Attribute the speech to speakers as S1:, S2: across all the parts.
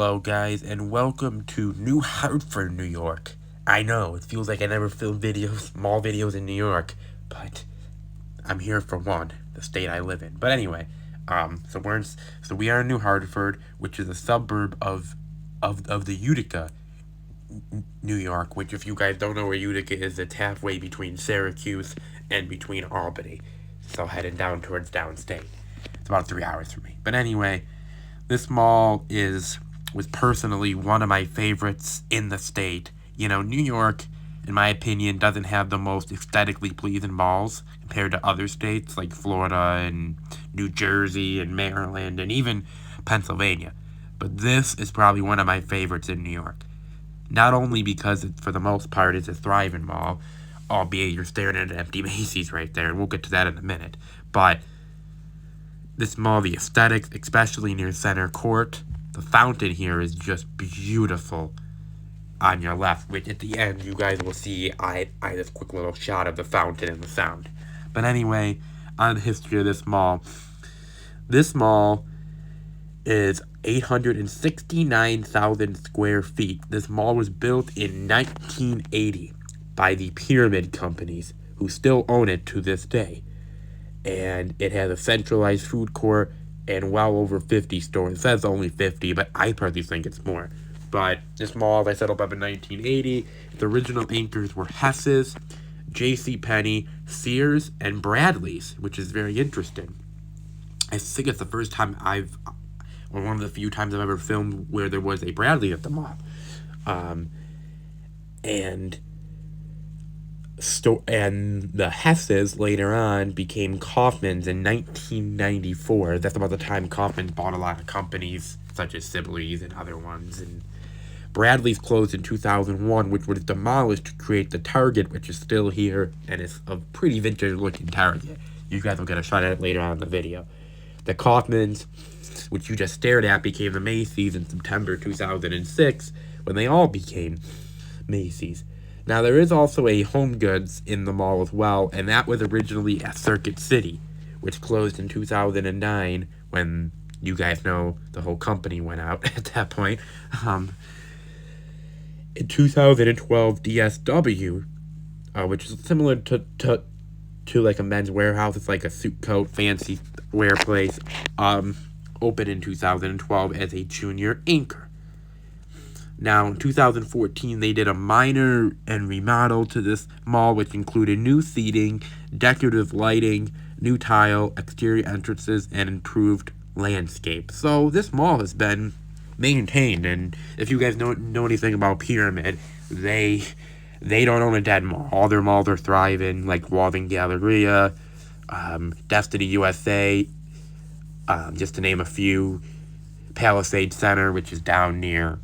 S1: Hello, guys, and welcome to New Hartford, New York. I know, it feels like I never filmed videos, mall videos in New York, but I'm here for one, the state I live in. But anyway, so we are in New Hartford, which is a suburb of the Utica, New York, which if you guys don't know where Utica is, it's halfway between Syracuse and between Albany. So heading down towards downstate. It's about 3 hours from me. But anyway, this mall was personally one of my favorites in the state. You know, New York, in my opinion, doesn't have the most aesthetically pleasing malls compared to other states like Florida and New Jersey and Maryland and even Pennsylvania. But this is probably one of my favorites in New York. Not only because it, for the most part, it's a thriving mall, albeit you're staring at an empty Macy's right there, and we'll get to that in a minute, but this mall, the aesthetics, especially near Center Court, the fountain here is just beautiful on your left, which at the end you guys will see I this quick little shot of the fountain and the sound. But anyway, on the history of this mall is 869,000 square feet. This mall was built in 1980 by the Pyramid Companies, who still own it to this day. And it has a centralized food court and well over 50 stores. It says only 50, but I personally think it's more. But this mall, I set up in 1980. The original anchors were Hess's, JCPenney, Sears, and Bradley's, which is very interesting. I think it's the first time or one of the few times I've ever filmed where there was a Bradley at the mall. And the Hesses later on became Kaufmann's in 1994. That's about the time Kaufman bought a lot of companies, such as Sibley's and other ones. And Bradley's closed in 2001, which was demolished to create the Target, which is still here, and it's a pretty vintage-looking Target. You guys will get a shot at it later on in the video. The Kaufmann's, which you just stared at, became the Macy's in September 2006, when they all became Macy's. Now, there is also a Home Goods in the mall as well, and that was originally at Circuit City, which closed in 2009 when, you guys know, the whole company went out at that point. In 2012, DSW, which is similar to like a Men's Warehouse, it's like a suit coat, fancy wear place, opened in 2012 as a junior anchor. Now, in 2014, they did a minor and remodel to this mall, which included new seating, decorative lighting, new tile, exterior entrances, and improved landscape. So this mall has been maintained, and if you guys know anything about Pyramid, they don't own a dead mall. All their malls are thriving, like Walden Galleria, Destiny USA, just to name a few. Palisade Center, which is down near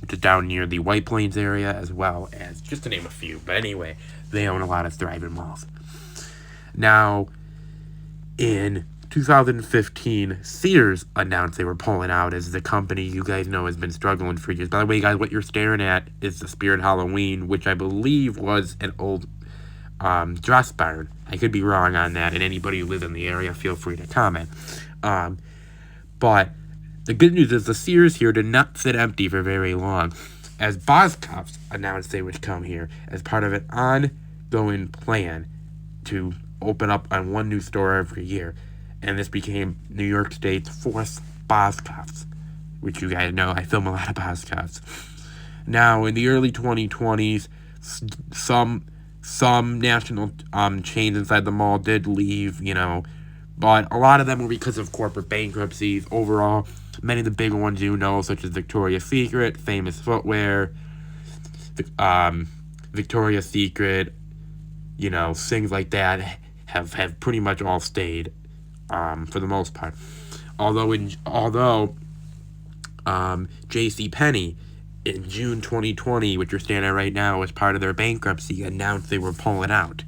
S1: the White Plains area, as well as, just to name a few. But anyway, they own a lot of thriving malls. Now, in 2015, Sears announced they were pulling out, as the company you guys know has been struggling for years. By the way, guys, what you're staring at is the Spirit Halloween, which I believe was an old dress barn. I could be wrong on that, and anybody who lives in the area, feel free to comment. But the good news is the Sears here did not sit empty for very long, as Boscov announced they would come here as part of an ongoing plan to open up on one new store every year. And this became New York State's fourth Boscov, which you guys know I film a lot of Boscovs. Now, in the early 2020s, some national chains inside the mall did leave, but a lot of them were because of corporate bankruptcies. Overall, many of the bigger ones you know, such as Victoria's Secret, Famous Footwear, Victoria's Secret, things like that have pretty much all stayed for the most part. Although JCPenney in June 2020, which you're standing at right now, as part of their bankruptcy, announced they were pulling out.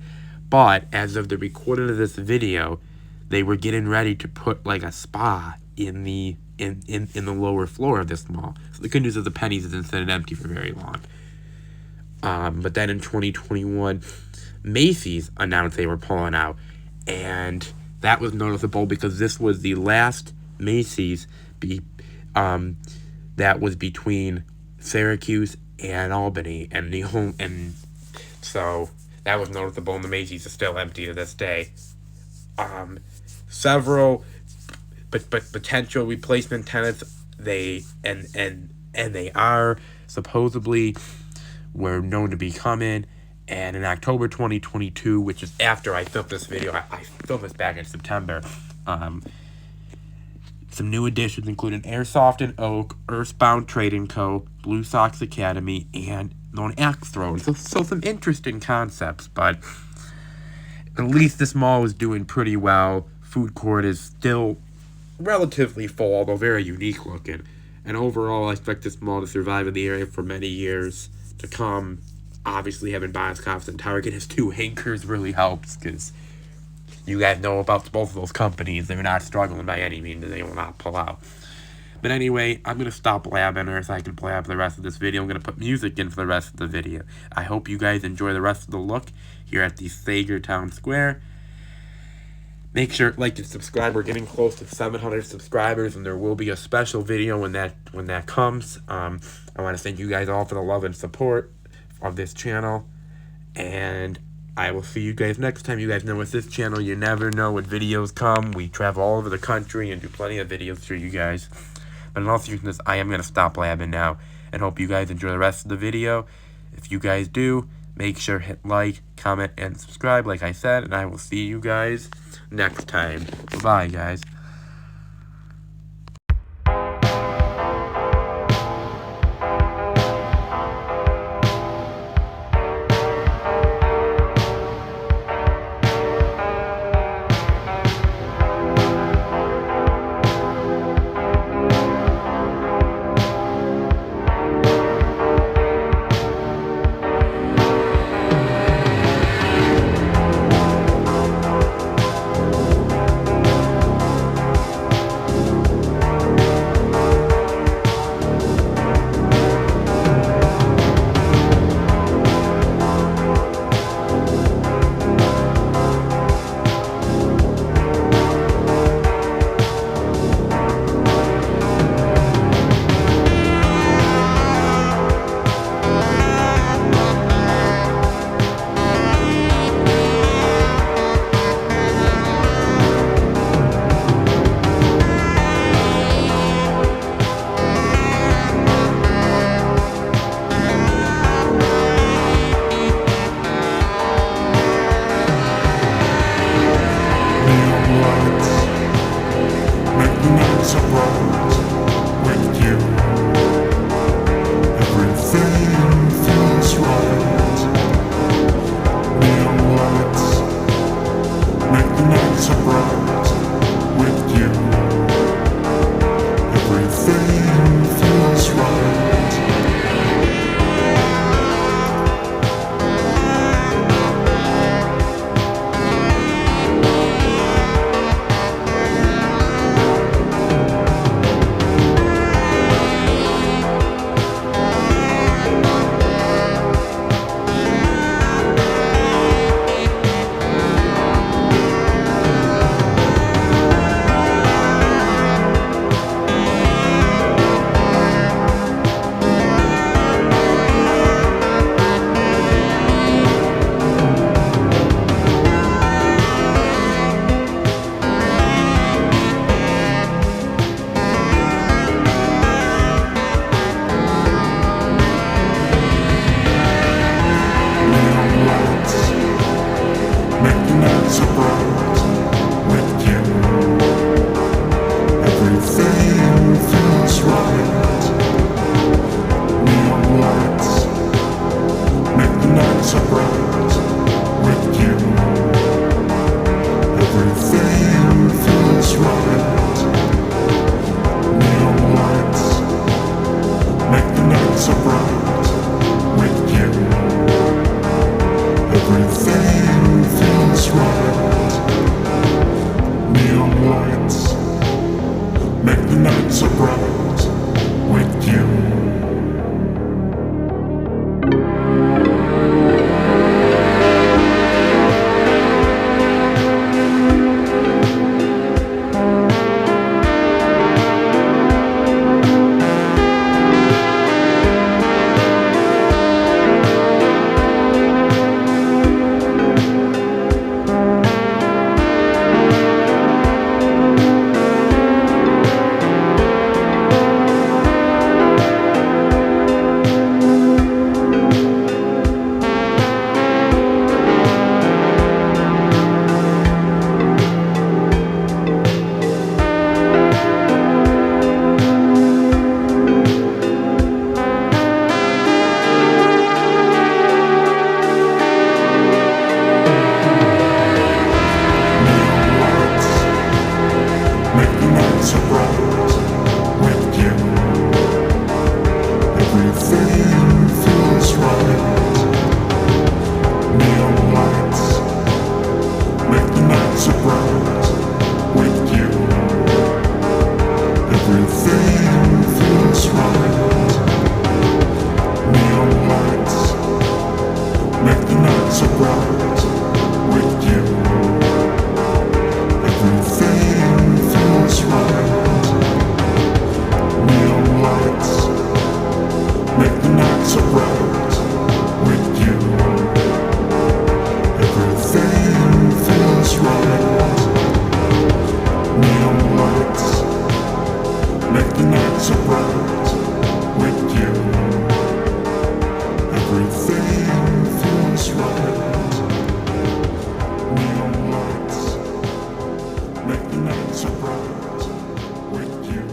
S1: But as of the recording of this video, they were getting ready to put like a spa in the lower floor of this mall. So the good news is the Pennies isn't sitting empty for very long. But then in 2021, Macy's announced they were pulling out, and that was noticeable because this was the last Macy's that was between Syracuse and Albany, and so that was noticeable, and the Macy's is still empty to this day. Several but potential replacement tenants, they are supposedly were known to be coming. And in October 2022, which is after I filmed this video, I filmed this back in September, some new additions including Airsoft and Oak, Earthbound Trading Co., Blue Sox Academy, and known Axe Throne. So some interesting concepts, but at least this mall is doing pretty well. Food court is still relatively full, although very unique looking. And overall, I expect this mall to survive in the area for many years to come. Obviously, having Boscov and Target as two anchors really helps, because you guys know about both of those companies. They're not struggling by any means, and they will not pull out. But anyway, I'm going to stop blabbing, or so I can blab the rest of this video. I'm going to put music in for the rest of the video. I hope you guys enjoy the rest of the look here at the Sangertown Square. Make sure to like and subscribe. We're getting close to 700 subscribers, and there will be a special video when that comes. I want to thank you guys all for the love and support of this channel, and I will see you guys next time. You guys know with this channel, you never know when videos come. We travel all over the country and do plenty of videos for you guys. But in all seriousness, I am going to stop blabbing now, and hope you guys enjoy the rest of the video. If you guys do, make sure to hit like, comment, and subscribe like I said, and I will see you guys next time. Bye, guys.
S2: Everything feels right. Neon lights make the night so bright with you. Everything feels right. Neon lights make the night so bright with you. Everything feels right. Neon lights make the night so bright with you. Everything feels right. Neon lights make the night so bright with you. Everything feels right. Neon lights make the night so bright with you.